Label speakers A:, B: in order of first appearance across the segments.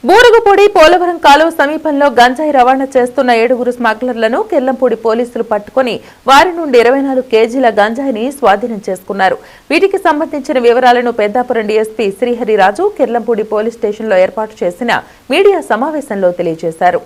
A: బూరుగుపూడి పోలవరం కాలువ సమీపంలో గంజాయి రవాణా చేస్తున్న 7 స్మగ్లర్లను కిర్లంపూడి పోలీసులు పట్టుకుని వారి నుండి 24 కేజీల గంజాయిని స్వాధీనం చేసుకున్నారు. వీటికి సంబంధించిన వివరాలను పెద్దాపురం డీఎస్పీ శ్రీహరిరాజు కిర్లంపూడి పోలీస్ స్టేషన్లో ఏర్పాటు చేసిన మీడియా సమావేశంలో తెలియజేశారు.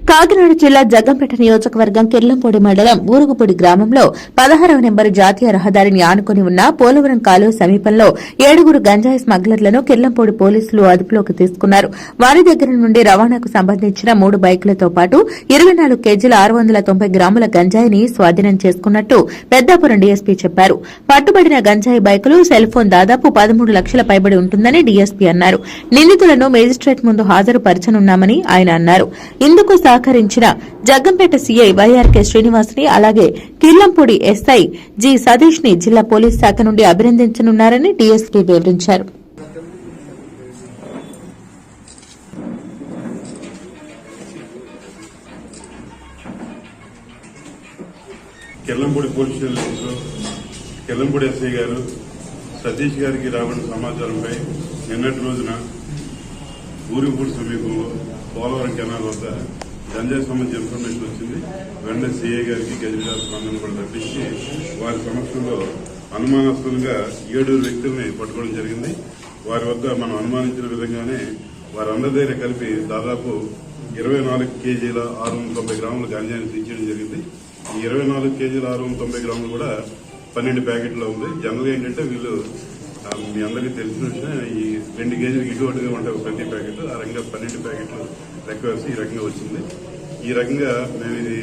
A: కాకినాడ జిల్లా జగ్గంపేట నియోజకవర్గం కిర్లంపూడి మండలం బూరుగుపూడి గ్రామంలో 16వ నెంబరు జాతీయ రహదారిని ఆనుకుని ఉన్న పోలవరం కాలువ సమీపంలో 7 గంజాయి స్మగ్లర్లను కిర్లంపూడి పోలీసులు అదుపులోకి తీసుకున్నారు. వారి దగ్గర నుండి రవాణాకు సంబంధించిన 3 బైకులతో పాటు 24 కేజీల 690 గ్రాముల గంజాయిని స్వాధీనం చేసుకున్నట్టు పెద్దాపురం డీఎస్పీ చెప్పారు. పట్టుబడిన గంజాయి బైకులు సెల్ ఫోన్ దాదాపు 13 లక్షల పైబడి ఉంటుందని డీఎస్పీ అన్నారు. నిందితులను మేజిస్ట్రేట్ ముందు హాజరుపరచనున్నామని ఆయన అన్నారు. ఇందుకు సహకరించిన జగ్గంపేట సీఐ వైఆర్కే శ్రీనివాస్ ని అలాగే కిర్లంపూడి ఎస్ఐ జి సతీష్ ని జిల్లా పోలీస్ శాఖ నుండి అభినందించనున్నారని డీఎస్పీ వివరించారు.
B: కిర్లంపూడి పోలీస్ స్టేషన్లో కిర్లంపూడి ఎస్ఐ గారు సతీష్ గారికి రాబడిన సమాచారంపై నిన్నటి రోజున బూరుగుపూడి సమీపంలో పోలవరం కెనాల్ వద్ద గంజాయి సంబంధించిన ఇన్ఫర్మేషన్ వచ్చింది. వెంటనే సీఐ గారికి గజరాజ్ స్పందన కూడా తప్పించి వారి సమక్షంలో అనుమానాస్పదంగా 7 వ్యక్తుల్ని పట్టుకోవడం జరిగింది. వారి వద్ద మనం అనుమానించిన విధంగానే వారందరి దగ్గర కలిపి దాదాపు 24 కేజీల 690 గ్రాముల గంజాయిని తీర్చడం జరిగింది. ఈ 24 కేజీల 690 గ్రాములు కూడా 12 ప్యాకెట్లో ఉంది. జనరల్గా ఏంటంటే వీళ్ళు మీ అందరికీ తెలిసిన విషయం ఈ 2 కేజీలకు ఇటువంటిగా ఉంటాయి ప్రతి ప్యాకెట్. ఆ రకంగా 12 ప్యాకెట్లు లెక్క వేసి ఈ రకంగా వచ్చింది. ఈ రకంగా మేము ఇది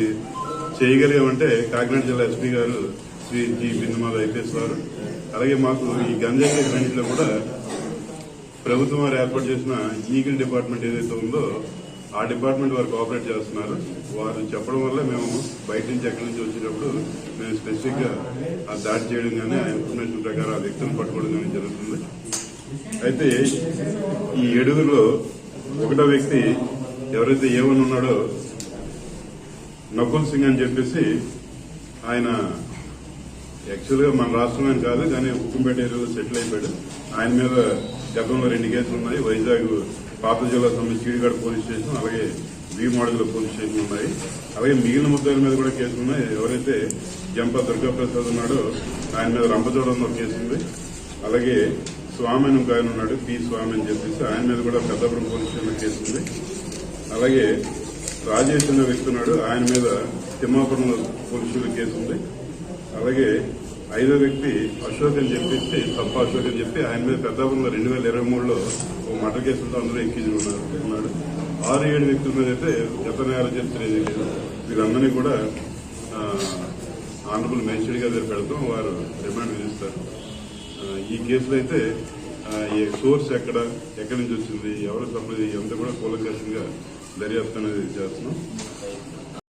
B: చేయగలిగామంటే కాకినాడ జిల్లా ఎస్పీ గారు శ్రీ జి బిందుమాల ఐపీఎస్ వారు, అలాగే మాకు ఈ గంజాయి కేసు రెండింటిలో కూడా ప్రభుత్వం వారు ఏర్పాటు చేసిన ఈగిల్ డిపార్ట్మెంట్ ఏదైతే ఉందో ఆ డిపార్ట్మెంట్ వారు కోఆపరేట్ చేస్తున్నారు. వారు చెప్పడం వల్ల మేము బయట నుంచి ఎక్కడి నుంచి వచ్చేటప్పుడు మేము స్పెసిఫిక్ గా ఆ దాడి చేయడం కానీ ఆ ఇన్ఫర్మేషన్ ప్రకారం ఆ వ్యక్తులను పట్టుకోవడం కానీ జరుగుతుంది. అయితే ఈ 7లో 1వ వ్యక్తి ఎవరైతే ఏమని ఉన్నాడో నకుల్ సింగ్ అని చెప్పేసి ఆయన యాక్చువల్ గా మన రాష్ట్రం కాదు కానీ ఉక్కుంపేట ఏరియాలో సెటిల్ అయిపోయాడు. ఆయన మీద గతంలో 2 కేసులు ఉన్నాయి. వైజాగ్ పాత జిల్లా సంబంధించి చీడిగడ పోలీస్ స్టేషన్ అలాగే వి మోడల్ పోలీస్ స్టేషన్ ఉన్నాయి. అలాగే మిగిలిన ముద్దాయిల మీద కూడా కేసులు ఉన్నాయి. ఎవరైతే జంప దుర్గాప్రసాద్ ఉన్నాడో ఆయన మీద రంపచోడంలో కేసు ఉంది. అలాగే స్వామి అని ఒక ఆయన ఉన్నాడు, పి స్వామి అని చెప్పేసి ఆయన మీద కూడా పెద్దాపురం పోలీస్ స్టేషన్ కేసు ఉంది. అలాగే రాజేష్ అనే వ్యక్తి ఉన్నాడు, ఆయన మీద తిమ్మాపురం పోలీసుల కేసు ఉంది. అలాగే 5వ వ్యక్తి అశోక్ అని చెప్పేసి తప్ప అశోక్ అని చెప్పి ఆయన మీద పెద్దాపురంలో 2023లో ఒక మర్డర్ కేసులతో అందరూ ఎక్కించి ఉన్నాడు. 6-7 వ్యక్తుల మీద అయితే గత నేర చరిత్ర ఏదీ లేదు. వీరందరినీ కూడా ఆనరబుల్ మేజిస్ట్రేట్ గారి దగ్గర పెడతాం, వారు రిమాండ్ విధిస్తారు. ఈ కేసులో అయితే సోర్స్ ఎక్కడి నుంచి వచ్చింది, ఎవరు తప్పది అంతా కూడా కూలంకషంగా దర్యాప్తు అనేది చేస్తున్నాం.